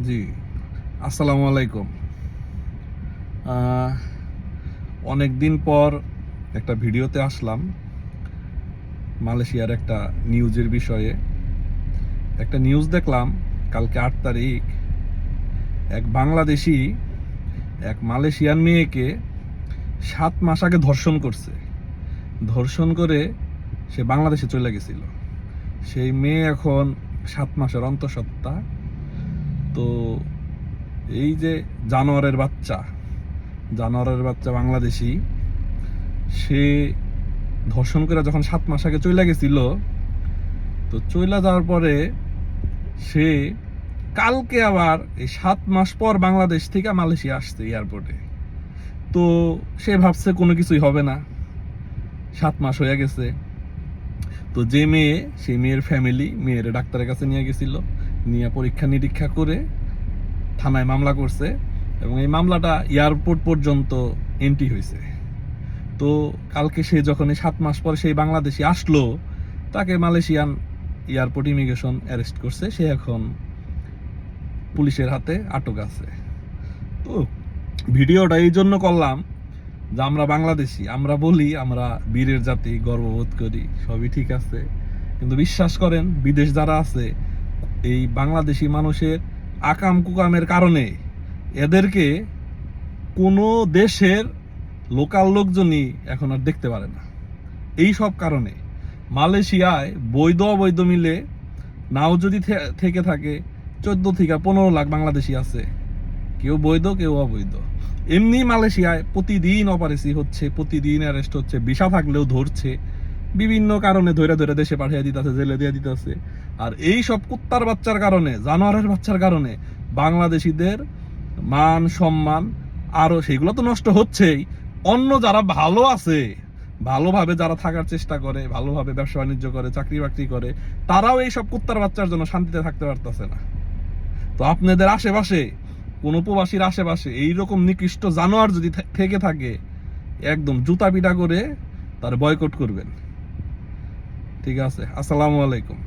জি, আসসালামু আলাইকুম। অনেক দিন পর একটা ভিডিওতে আসলাম মালয়েশিয়ার একটা নিউজের বিষয়ে। একটা নিউজ দেখলাম কালকে 8 তারিখ, এক বাংলাদেশি এক মালয়েশিয়ান মেয়েকে 7 মাস আগে ধর্ষণ করছে। ধর্ষণ করে সে বাংলাদেশে চলে গেছিল। সেই মেয়ে এখন 7 মাসের অন্তঃসত্ত্বা। তো এই যে জানোয়ারের বাচ্চা বাংলাদেশি, সে ধর্ষণ করে যখন 7 মাস আগে চলে গেছিল, তো চলে যাওয়ার পরে সে কালকে আবার এই 7 মাস পর বাংলাদেশ থেকে মালয়েশিয়া আসছে এয়ারপোর্টে। তো সে ভাবছে কোনো কিছুই হবে না, 7 মাস হয়ে গেছে। তো যে মেয়ে, সেই মেয়ের ফ্যামিলি মেয়ের ডাক্তারের কাছে নিয়ে গেছিল, নিয়ে পরীক্ষা নিরীক্ষা করে থানায় মামলা করছে, এবং এই মামলাটা এয়ারপোর্ট পর্যন্ত এন্ট্রি হয়েছে। তো কালকে সে যখন 7 মাস পর সেই বাংলাদেশি আসলো, তাকে মালয়েশিয়ান এয়ারপোর্ট ইমিগ্রেশন অ্যারেস্ট করছে। সে এখন পুলিশের হাতে আটক আছে। তো ভিডিওটা এই জন্য করলাম যে আমরা বাংলাদেশি, আমরা বলি আমরা বীরের জাতি, গর্ববোধ করি, সবই ঠিক আছে, কিন্তু বিশ্বাস করেন বিদেশ যারা আছে, এই বাংলাদেশি মানুষের আকাম কুকামের কারণে এদেরকে কোনো দেশের লোকাল লোকজনই এখন আর দেখতে পারে না। এই সব কারণে মালয়েশিয়ায় বৈধ অবৈধ মিলে নাও যদি থেকে থাকে 14 থেকে 15 লাখ বাংলাদেশি আছে, কেউ বৈধ কেউ অবৈধ। এমনি মালয়েশিয়ায় প্রতিদিন অপারেসি হচ্ছে, প্রতিদিন অ্যারেস্ট হচ্ছে, ভিসা থাকলেও ধরছে, বিভিন্ন কারণে ধরে ধরে দেশে পাঠিয়ে দিতেছে, জেলে দিয়ে দিতেছে। আর এই সব কুত্তার বাচ্চার কারণে, জানোয়ারের বাচ্চার কারণে বাংলাদেশিদের মান সম্মান আরো সেগুলো তো নষ্ট হচ্ছেই। অন্য যারা ভালো আছে, ভালোভাবে যারা থাকার চেষ্টা করে, ভালোভাবে ব্যবসা বাণিজ্য করে, চাকরি বাকরি করে, তারাও এই সব কুত্তার বাচ্চার জন্য শান্তিতে থাকতে পারতেছে না। তো আপনাদের আশেপাশে, কোন প্রবাসীর আশেপাশে এইরকম নিকৃষ্ট জানোয়ার যদি থেকে থাকে, একদম জুতা পিটা করে তার বয়কট করবেন। ঠিক আছে, আসসালামু আলাইকুম।